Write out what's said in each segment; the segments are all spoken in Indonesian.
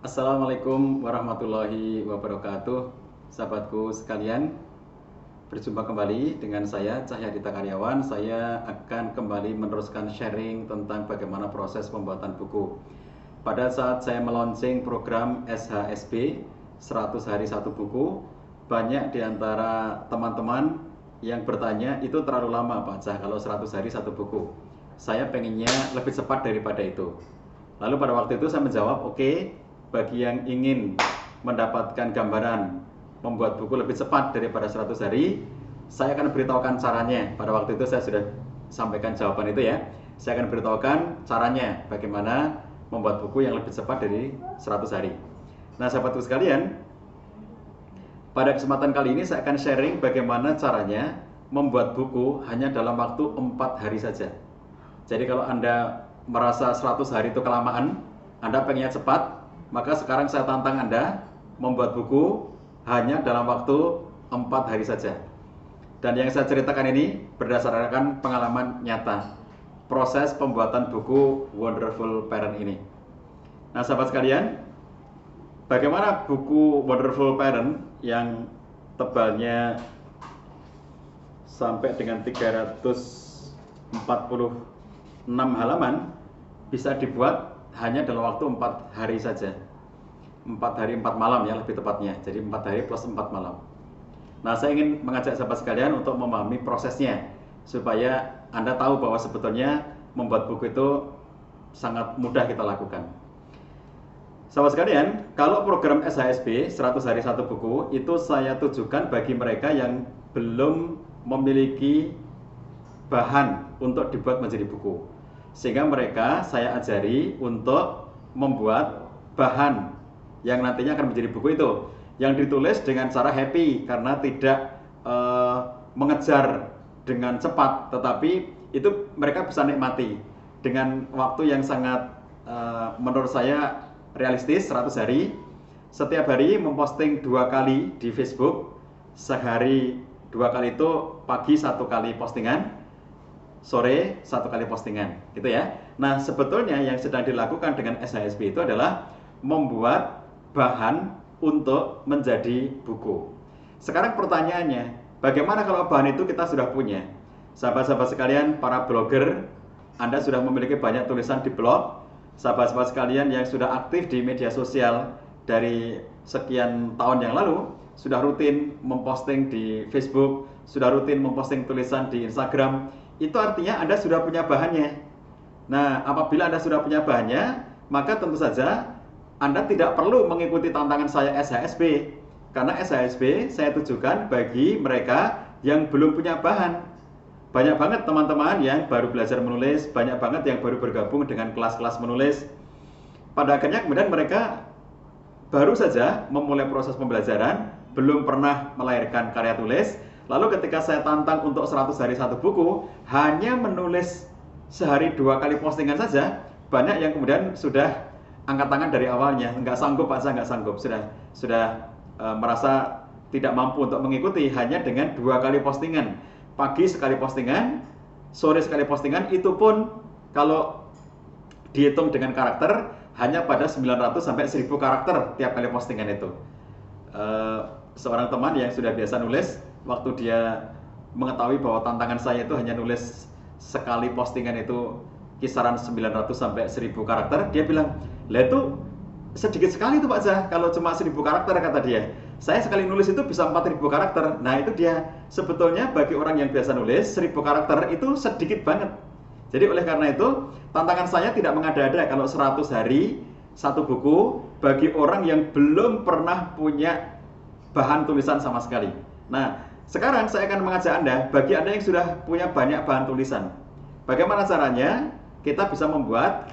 Assalamualaikum warahmatullahi wabarakatuh. Sahabatku sekalian, berjumpa kembali dengan saya Cahyadita Karyawan. Saya akan kembali meneruskan sharing tentang bagaimana proses pembuatan buku. Pada saat saya meluncing program SHSB 100 hari satu buku, banyak di antara teman-teman yang bertanya, itu terlalu lama Pak Cah kalau 100 hari satu buku. Saya pengennya lebih cepat daripada itu. Lalu pada waktu itu saya menjawab, oke, bagi yang ingin mendapatkan gambaran membuat buku lebih cepat daripada 100 hari, saya akan beritahukan caranya. Pada waktu itu saya sudah sampaikan jawaban itu ya. Saya akan beritahukan caranya bagaimana membuat buku yang lebih cepat dari 100 hari. Nah, sahabatku sekalian, pada kesempatan kali ini saya akan sharing bagaimana caranya membuat buku hanya dalam waktu 4 hari saja. Jadi kalau Anda merasa 100 hari itu kelamaan, Anda pengennya cepat, maka sekarang saya tantang Anda membuat buku hanya dalam waktu 4 hari saja. Dan yang saya ceritakan ini berdasarkan pengalaman nyata proses pembuatan buku Wonderful Parent ini. Nah, sahabat sekalian, bagaimana buku Wonderful Parent yang tebalnya sampai dengan 346 halaman bisa dibuat hanya dalam waktu 4 hari saja. 4 hari 4 malam ya lebih tepatnya. Jadi 4 hari plus 4 malam. Nah, saya ingin mengajak sahabat sekalian untuk memahami prosesnya supaya Anda tahu bahwa sebetulnya membuat buku itu sangat mudah kita lakukan. Sahabat sekalian, kalau program SHSB 100 hari satu buku itu saya tujukan bagi mereka yang belum memiliki bahan untuk dibuat menjadi buku. Sehingga mereka saya ajari untuk membuat bahan yang nantinya akan menjadi buku itu, yang ditulis dengan cara happy karena tidak mengejar dengan cepat, tetapi itu mereka bisa nikmati dengan waktu yang sangat menurut saya realistis. 100 hari, setiap hari memposting 2 kali di Facebook, sehari 2 kali, itu pagi 1 kali postingan, sore 1 kali postingan, gitu ya. Nah, sebetulnya yang sedang dilakukan dengan SHSB itu adalah membuat bahan untuk menjadi buku. Sekarang pertanyaannya, bagaimana kalau bahan itu kita sudah punya? Sahabat-sahabat sekalian, para blogger, Anda sudah memiliki banyak tulisan di blog. Sahabat-sahabat sekalian yang sudah aktif di media sosial dari sekian tahun yang lalu, sudah rutin memposting di Facebook, sudah rutin memposting tulisan di Instagram, itu artinya Anda sudah punya bahannya. Nah, apabila Anda sudah punya bahannya, maka tentu saja Anda tidak perlu mengikuti tantangan saya SHSB, karena SHSB saya tujukan bagi mereka yang belum punya bahan. Banyak banget teman-teman yang baru belajar menulis, banyak banget yang baru bergabung dengan kelas-kelas menulis. Pada akhirnya kemudian mereka baru saja memulai proses pembelajaran, belum pernah melahirkan karya tulis. Lalu ketika saya tantang untuk 100 hari satu buku, hanya menulis sehari 2 kali postingan saja, banyak yang kemudian sudah angkat tangan dari awalnya. Nggak sanggup Pak, saya nggak sanggup, sudah merasa tidak mampu untuk mengikuti hanya dengan 2 kali postingan. Pagi sekali postingan, sore sekali postingan, itu pun kalau dihitung dengan karakter hanya pada 900 sampai 1000 karakter tiap kali postingan itu. Seorang teman yang sudah biasa nulis, waktu dia mengetahui bahwa tantangan saya itu hanya nulis sekali postingan itu kisaran 900 sampai 1000 karakter, dia bilang, "Lah itu sedikit sekali tuh Pak Zah, kalau cuma 1000 karakter," kata dia. "Saya sekali nulis itu bisa 4000 karakter." Nah, itu dia. Sebetulnya bagi orang yang biasa nulis, 1000 karakter itu sedikit banget. Jadi oleh karena itu, tantangan saya tidak mengada-ada kalau 100 hari satu buku bagi orang yang belum pernah punya bahan tulisan sama sekali. Nah, sekarang saya akan mengajak Anda, bagi Anda yang sudah punya banyak bahan tulisan, bagaimana caranya kita bisa membuat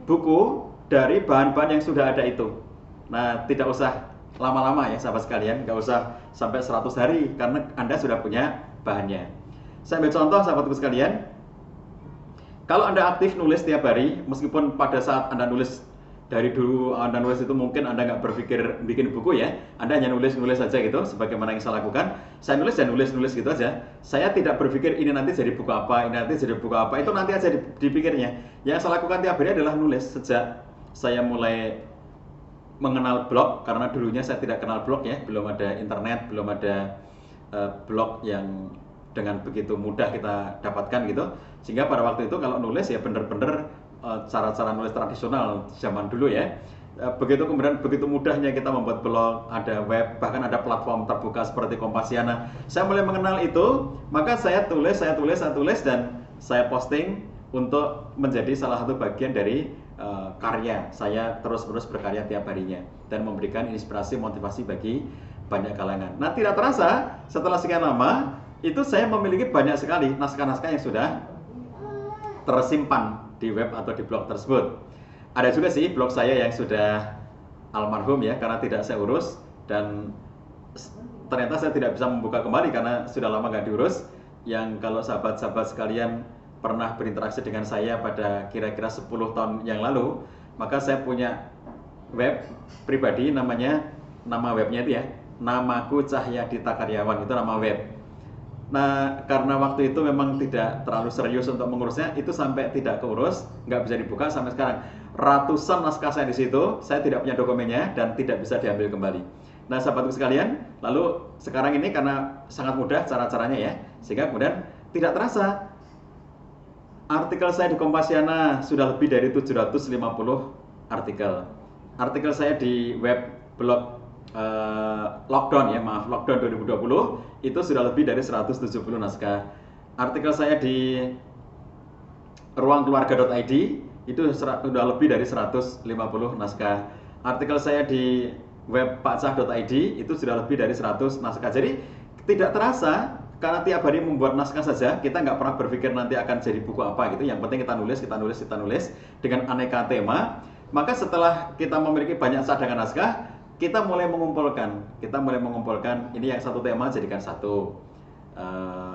buku dari bahan-bahan yang sudah ada itu. Nah, tidak usah lama-lama ya sahabat sekalian, nggak usah sampai 100 hari karena Anda sudah punya bahannya. Saya ambil contoh sahabatku sekalian, kalau Anda aktif nulis tiap hari, meskipun pada saat Anda nulis dari dulu Anda nulis itu mungkin Anda nggak berpikir bikin buku ya, Anda hanya nulis-nulis saja gitu, sebagaimana yang saya lakukan. Saya nulis dan nulis-nulis gitu aja. Saya tidak berpikir ini nanti jadi buku apa, ini nanti jadi buku apa, itu nanti aja dipikirnya. Yang saya lakukan tiap hari adalah nulis. Sejak saya mulai mengenal blog, karena dulunya saya tidak kenal blog ya, belum ada internet, belum ada blog yang dengan begitu mudah kita dapatkan gitu. Sehingga pada waktu itu kalau nulis ya bener-bener cara-cara nulis tradisional zaman dulu ya. Begitu kemudian begitu mudahnya kita membuat blog, ada web, bahkan ada platform terbuka seperti Kompasiana. Saya mulai mengenal itu, maka saya tulis dan saya posting untuk menjadi salah satu bagian dari karya. Saya terus-menerus berkarya tiap harinya dan memberikan inspirasi, motivasi bagi banyak kalangan. Nah, tidak terasa setelah sekian lama itu saya memiliki banyak sekali naskah-naskah yang sudah tersimpan di web atau di blog tersebut. Ada juga sih blog saya yang sudah almarhum ya, karena tidak saya urus, dan ternyata saya tidak bisa membuka kembali karena sudah lama nggak diurus. Yang kalau sahabat-sahabat sekalian pernah berinteraksi dengan saya pada kira-kira 10 tahun yang lalu, maka saya punya web pribadi, nama webnya itu ya, Namaku Cahyadita Karyawan, itu nama web. Nah, karena waktu itu memang tidak terlalu serius untuk mengurusnya, itu sampai tidak keurus, nggak bisa dibuka sampai sekarang. Ratusan naskah saya di situ, saya tidak punya dokumennya dan tidak bisa diambil kembali. Nah, sahabatku sekalian, lalu sekarang ini karena sangat mudah cara-caranya ya, sehingga kemudian tidak terasa artikel saya di Kompasiana sudah lebih dari 750 artikel. Artikel saya di web blog Lockdown 2020 itu sudah lebih dari 170 naskah. Artikel saya di ruangkeluarga.id itu sudah lebih dari 150 naskah. Artikel saya di web pakcah.id itu sudah lebih dari 100 naskah. Jadi tidak terasa, karena tiap hari membuat naskah saja, kita nggak pernah berpikir nanti akan jadi buku apa gitu. Yang penting kita nulis dengan aneka tema. Maka setelah kita memiliki banyak cadangan naskah, kita mulai mengumpulkan ini yang satu tema jadikan satu,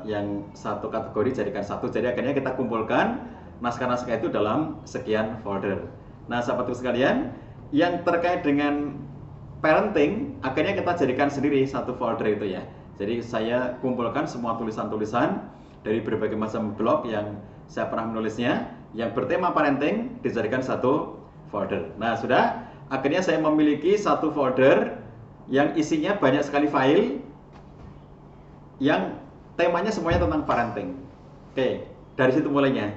yang satu kategori jadikan satu. Jadi akhirnya kita kumpulkan naskah-naskah itu dalam sekian folder. Nah, sahabatku sekalian, yang terkait dengan parenting akhirnya kita jadikan sendiri satu folder itu ya. Jadi saya kumpulkan semua tulisan-tulisan dari berbagai macam blog yang saya pernah menulisnya yang bertema parenting, dijadikan satu folder. Nah, sudah. Akhirnya saya memiliki satu folder yang isinya banyak sekali file yang temanya semuanya tentang parenting. Oke, dari situ mulainya.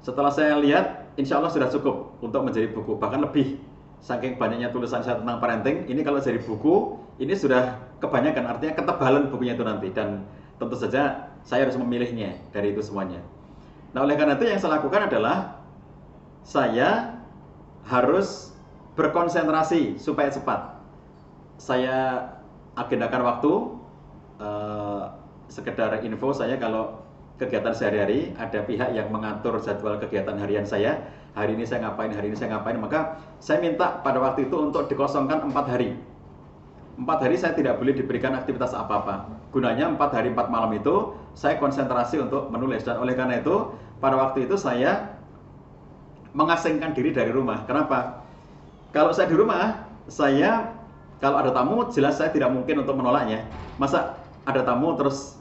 Setelah saya lihat, insya Allah sudah cukup untuk menjadi buku, bahkan lebih. Saking banyaknya tulisan saya tentang parenting, ini kalau jadi buku, ini sudah kebanyakan, artinya ketebalan bukunya itu nanti. Dan tentu saja saya harus memilihnya dari itu semuanya. Nah, oleh karena itu yang saya lakukan adalah saya harus berkonsentrasi supaya cepat. Saya agendakan waktu, sekedar info saya kalau kegiatan sehari-hari ada pihak yang mengatur jadwal kegiatan harian saya. Hari ini saya ngapain, maka saya minta pada waktu itu untuk dikosongkan 4 hari. 4 hari saya tidak boleh diberikan aktivitas apa-apa. Gunanya 4 hari 4 malam itu saya konsentrasi untuk menulis. Dan oleh karena itu pada waktu itu saya mengasingkan diri dari rumah. Kenapa? Kalau saya di rumah, kalau ada tamu, jelas saya tidak mungkin untuk menolaknya. Masa ada tamu terus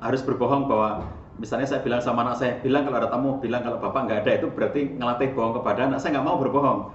harus berbohong bahwa, misalnya saya bilang sama anak saya, bilang kalau ada tamu, bilang kalau bapak nggak ada, itu berarti ngelatih bohong kepada anak. Saya nggak mau berbohong.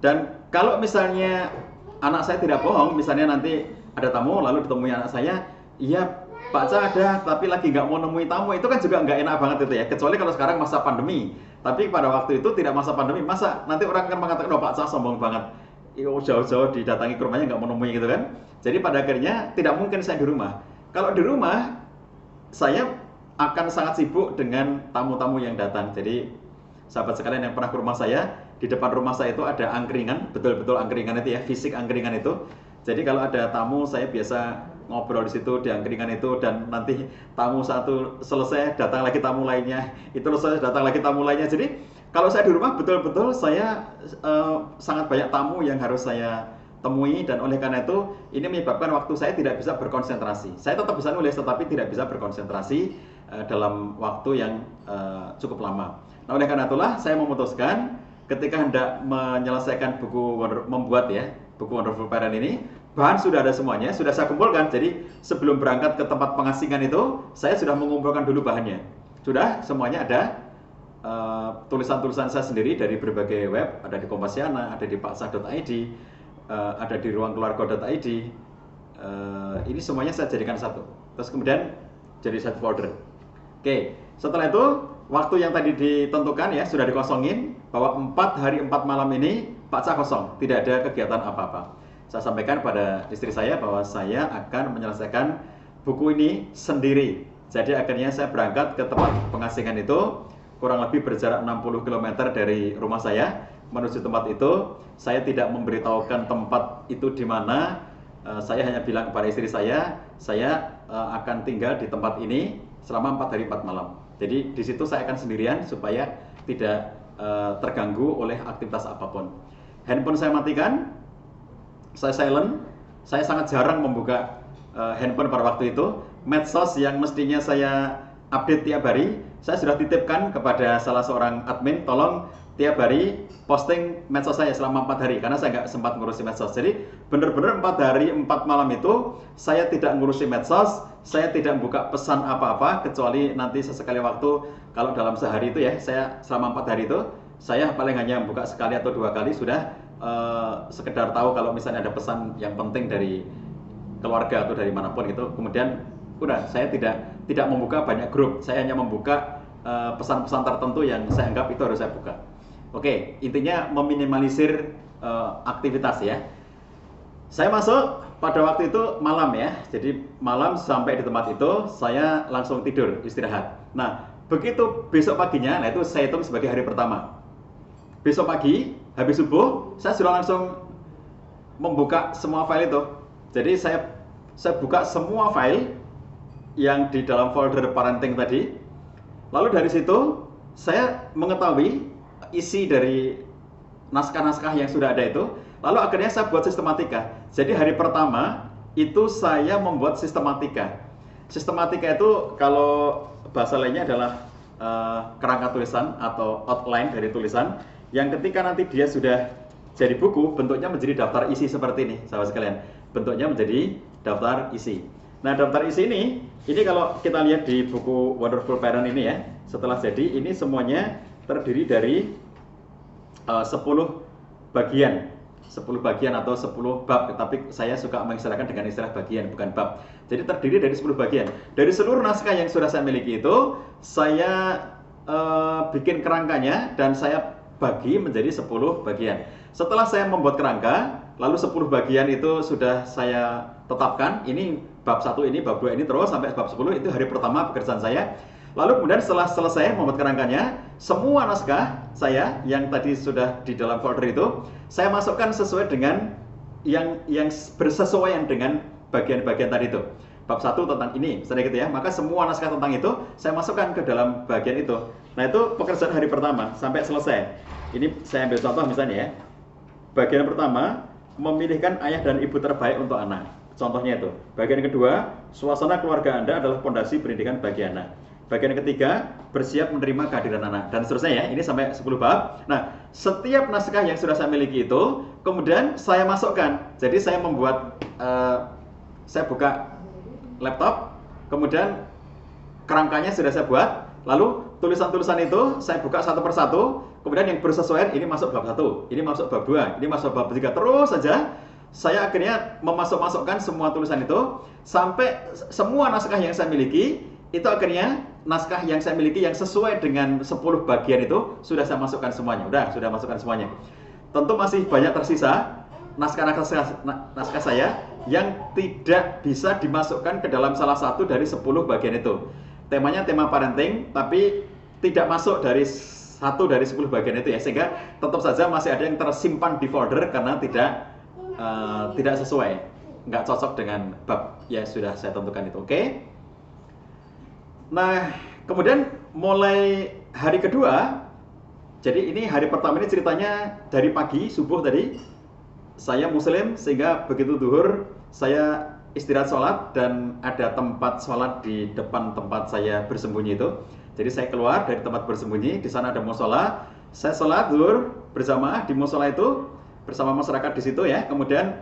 Dan kalau misalnya anak saya tidak bohong, misalnya nanti ada tamu lalu ditemui anak saya, iya Pak Ca ada, tapi lagi nggak mau nemui tamu, itu kan juga nggak enak banget itu ya. Kecuali kalau sekarang masa pandemi. Tapi pada waktu itu tidak masa pandemi, masa nanti orang akan mengatakan, oh Pak Ca sombong banget, jauh-jauh didatangi ke rumahnya nggak menemui gitu kan. Jadi pada akhirnya tidak mungkin saya di rumah. Kalau di rumah, saya akan sangat sibuk dengan tamu-tamu yang datang. Jadi sahabat sekalian yang pernah ke rumah saya, di depan rumah saya itu ada angkringan, betul-betul angkringan itu ya, fisik angkringan itu. Jadi kalau ada tamu, saya biasa ngobrol di situ, di angkringan itu, dan nanti tamu satu selesai, datang lagi tamu lainnya, itu selesai, datang lagi tamu lainnya. Jadi kalau saya di rumah betul-betul saya sangat banyak tamu yang harus saya temui, dan oleh karena itu ini menyebabkan waktu saya tidak bisa berkonsentrasi. Saya tetap bisa nulis, tetapi tidak bisa berkonsentrasi dalam waktu yang cukup lama. Nah, oleh karena itulah saya memutuskan ketika hendak menyelesaikan membuat buku Wonderful Parent ini, bahan sudah ada semuanya, sudah saya kumpulkan. Jadi sebelum berangkat ke tempat pengasingan itu, saya sudah mengumpulkan dulu bahannya. Sudah semuanya ada. tulisan-tulisan saya sendiri dari berbagai web, ada di Kompasiana, ada di paksah.id, ada di ruangkeluarga.id. Ini semuanya saya jadikan satu. Terus kemudian jadi satu folder. Oke, setelah itu waktu yang tadi ditentukan ya sudah dikosongin bahwa 4 hari 4 malam ini Paksa kosong, tidak ada kegiatan apa-apa. Saya sampaikan pada istri saya bahwa saya akan menyelesaikan buku ini sendiri. Jadi akhirnya saya berangkat ke tempat pengasingan itu, kurang lebih berjarak 60 km dari rumah saya. Menuju tempat itu, saya tidak memberitahukan tempat itu di mana. Saya hanya bilang kepada istri saya akan tinggal di tempat ini selama 4 hari 4 malam. Jadi di situ saya akan sendirian supaya tidak terganggu oleh aktivitas apapun. Handphone saya matikan, saya silent, saya sangat jarang membuka handphone pada waktu itu. Medsos yang mestinya saya update tiap hari, saya sudah titipkan kepada salah seorang admin, tolong tiap hari posting medsos saya selama 4 hari, karena saya nggak sempat ngurusi medsos. Jadi benar-benar 4 hari 4 malam itu saya tidak ngurusi medsos, saya tidak buka pesan apa-apa, kecuali nanti sesekali waktu, kalau dalam sehari itu ya, saya selama 4 hari itu, saya paling hanya buka sekali atau 2 kali sudah, sekedar tahu kalau misalnya ada pesan yang penting dari keluarga atau dari manapun gitu. Kemudian udah, saya tidak membuka banyak grup, saya hanya membuka pesan-pesan tertentu yang saya anggap itu harus saya buka. Oke, intinya meminimalisir aktivitas ya. Saya masuk pada waktu itu malam ya, jadi malam sampai di tempat itu saya langsung tidur istirahat. Nah begitu besok paginya, nah itu saya hitung sebagai hari pertama. Besok pagi habis subuh saya sudah langsung membuka semua file itu. Jadi saya buka semua file yang di dalam folder parenting tadi. Lalu dari situ saya mengetahui isi dari naskah-naskah yang sudah ada itu. Lalu akhirnya saya buat sistematika. Jadi hari pertama itu saya membuat sistematika. Sistematika itu kalau bahasa lainnya adalah kerangka tulisan atau outline dari tulisan, yang ketika nanti dia sudah jadi buku, bentuknya menjadi daftar isi seperti ini, sahabat sekalian. Bentuknya menjadi daftar isi. Nah, daftar isi ini kalau kita lihat di buku Wonderful Parent ini ya, setelah jadi ini semuanya terdiri dari 10 bagian. 10 bagian atau 10 bab, tapi saya suka mengistilahkan dengan istilah bagian, bukan bab. Jadi terdiri dari 10 bagian. Dari seluruh naskah yang sudah saya miliki itu, saya bikin kerangkanya dan saya bagi menjadi 10 bagian. Setelah saya membuat kerangka, lalu 10 bagian itu sudah saya tetapkan, ini bab 1 ini, bab 2 ini, terus sampai bab 10, itu hari pertama pekerjaan saya. Lalu kemudian setelah selesai membuat kerangkanya, semua naskah saya yang tadi sudah di dalam folder itu, saya masukkan sesuai dengan yang bersesuaian dengan bagian-bagian tadi itu. Bab 1 tentang ini, misalnya gitu ya. Maka semua naskah tentang itu saya masukkan ke dalam bagian itu. Nah, itu pekerjaan hari pertama sampai selesai. Ini saya ambil contoh misalnya ya. Bagian pertama, memilihkan ayah dan ibu terbaik untuk anak. Contohnya itu. Bagian kedua, suasana keluarga Anda adalah fondasi pendidikan bagi anak. Bagian ketiga, bersiap menerima kehadiran anak, dan seterusnya ya. Ini sampai 10 bab. Nah, setiap naskah yang sudah saya miliki itu kemudian saya masukkan. Jadi saya membuat, saya buka laptop, kemudian kerangkanya sudah saya buat, lalu tulisan-tulisan itu saya buka satu persatu, kemudian yang bersesuaian ini masuk bab 1, ini masuk bab 2, ini masuk bab 3, terus saja saya akhirnya memasuk-masukkan semua tulisan itu sampai semua naskah yang saya miliki itu akhirnya naskah yang saya miliki yang sesuai dengan 10 bagian itu sudah saya masukkan semuanya. Sudah masukkan semuanya. Tentu masih banyak tersisa naskah saya yang tidak bisa dimasukkan ke dalam salah satu dari 10 bagian itu. Temanya tema parenting, tapi tidak masuk dari satu dari 10 bagian itu ya, sehingga tetap saja masih ada yang tersimpan di folder karena tidak sesuai, nggak cocok dengan bab yang sudah saya tentukan itu. Oke? Nah, kemudian mulai hari kedua, jadi ini hari pertama ini ceritanya dari pagi, subuh tadi, saya muslim sehingga begitu zuhur, saya istirahat sholat dan ada tempat sholat di depan tempat saya bersembunyi itu. Jadi saya keluar dari tempat bersembunyi, di sana ada musola, saya sholat zuhur berjamaah di musola itu, bersama masyarakat di situ ya, kemudian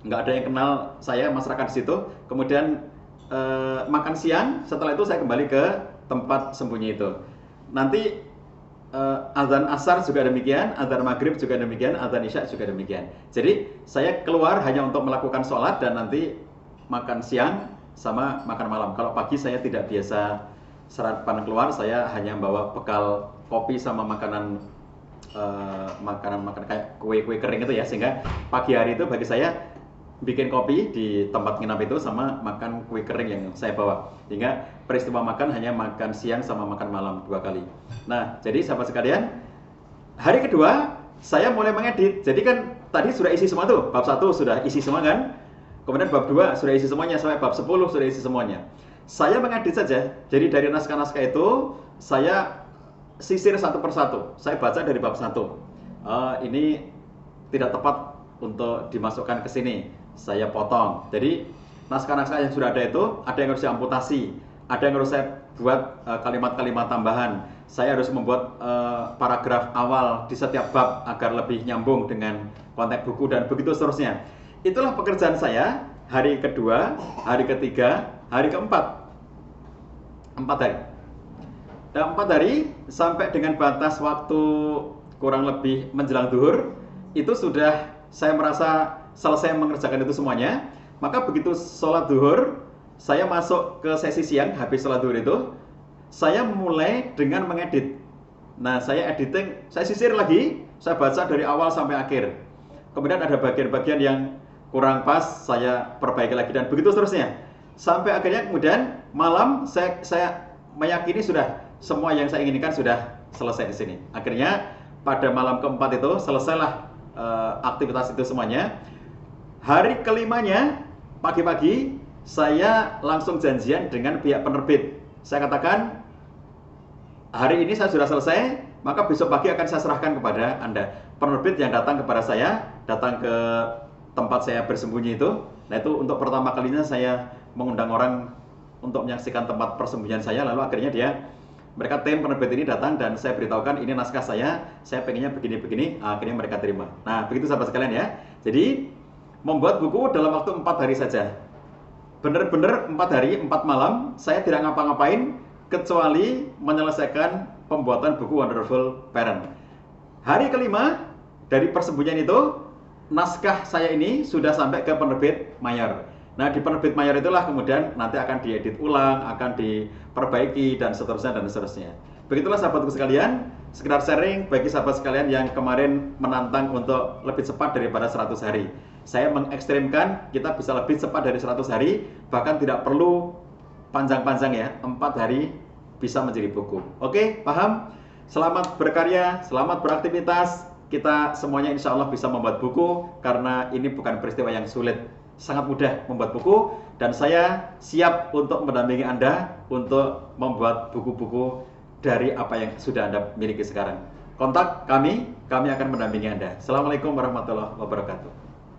nggak ada yang kenal saya, masyarakat di situ, kemudian makan siang, setelah itu saya kembali ke tempat sembunyi itu. nanti azan asar juga demikian, azan maghrib juga demikian, azan isya juga demikian. Jadi saya keluar hanya untuk melakukan sholat dan nanti makan siang sama makan malam. Kalau pagi saya tidak biasa sarapan keluar, saya hanya bawa bekal kopi sama makanan makanan kayak kue-kue kering itu ya, sehingga pagi hari itu bagi saya bikin kopi di tempat nginap itu sama makan kue kering yang saya bawa, sehingga peristiwa makan hanya makan siang sama makan malam 2 kali. Nah, jadi sahabat sekalian, hari kedua saya mulai mengedit. Jadi kan tadi sudah isi semua tuh, bab 1 sudah isi semua kan, kemudian bab 2 sudah isi semuanya, sampai bab 10 sudah isi semuanya. Saya mengedit saja. Jadi dari naskah-naskah itu saya sisir satu persatu. Saya baca dari bab 1. Ini tidak tepat untuk dimasukkan ke sini. Saya potong. Jadi naskah-naskah yang sudah ada itu ada yang harus diamputasi, ada yang harus saya buat kalimat-kalimat tambahan. Saya harus membuat paragraf awal di setiap bab agar lebih nyambung dengan konteks buku dan begitu seterusnya. Itulah pekerjaan saya hari kedua, hari ketiga, hari keempat. 4 hari. Dan 4 hari sampai dengan batas waktu kurang lebih menjelang zuhur itu sudah saya merasa selesai mengerjakan itu semuanya. Maka begitu sholat zuhur, saya masuk ke sesi siang. Habis sholat zuhur itu saya mulai dengan mengedit. Nah, saya editing, saya sisir lagi, saya baca dari awal sampai akhir. Kemudian ada bagian-bagian yang kurang pas, saya perbaiki lagi dan begitu seterusnya. Sampai akhirnya kemudian malam saya meyakini sudah semua yang saya inginkan sudah selesai di sini. Akhirnya pada malam keempat itu selesailah aktivitas itu semuanya. Hari kelimanya pagi-pagi saya langsung janjian dengan pihak penerbit. Saya katakan hari ini saya sudah selesai, maka besok pagi akan saya serahkan kepada Anda. Penerbit yang datang kepada saya, datang ke tempat saya bersembunyi itu. Nah, itu untuk pertama kalinya saya mengundang orang untuk menyaksikan tempat persembunyian saya. Lalu akhirnya mereka tim penerbit ini datang dan saya beritahukan ini naskah saya pengennya begini-begini. Akhirnya mereka terima. Nah, begitu sahabat sekalian ya. Jadi membuat buku dalam waktu 4 hari saja. Benar-benar 4 hari, 4 malam saya tidak ngapa-ngapain kecuali menyelesaikan pembuatan buku Wonderful Parent. Hari kelima dari persembunyian itu, naskah saya ini sudah sampai ke penerbit mayor. Nah, di penerbit mayor itulah kemudian nanti akan diedit ulang, akan diperbaiki dan seterusnya dan seterusnya. Begitulah sahabatku sekalian, sekedar sharing bagi sahabat sekalian yang kemarin menantang untuk lebih cepat daripada 100 hari. Saya mengekstrimkan kita bisa lebih cepat dari 100 hari, bahkan tidak perlu panjang-panjang ya, 4 hari bisa menjadi buku. Oke, paham? Selamat berkarya, selamat beraktivitas. Kita semuanya insya Allah bisa membuat buku karena ini bukan peristiwa yang sulit. Sangat mudah membuat buku dan saya siap untuk mendampingi Anda untuk membuat buku-buku dari apa yang sudah Anda miliki sekarang. Kontak kami akan mendampingi Anda. Assalamualaikum warahmatullahi wabarakatuh.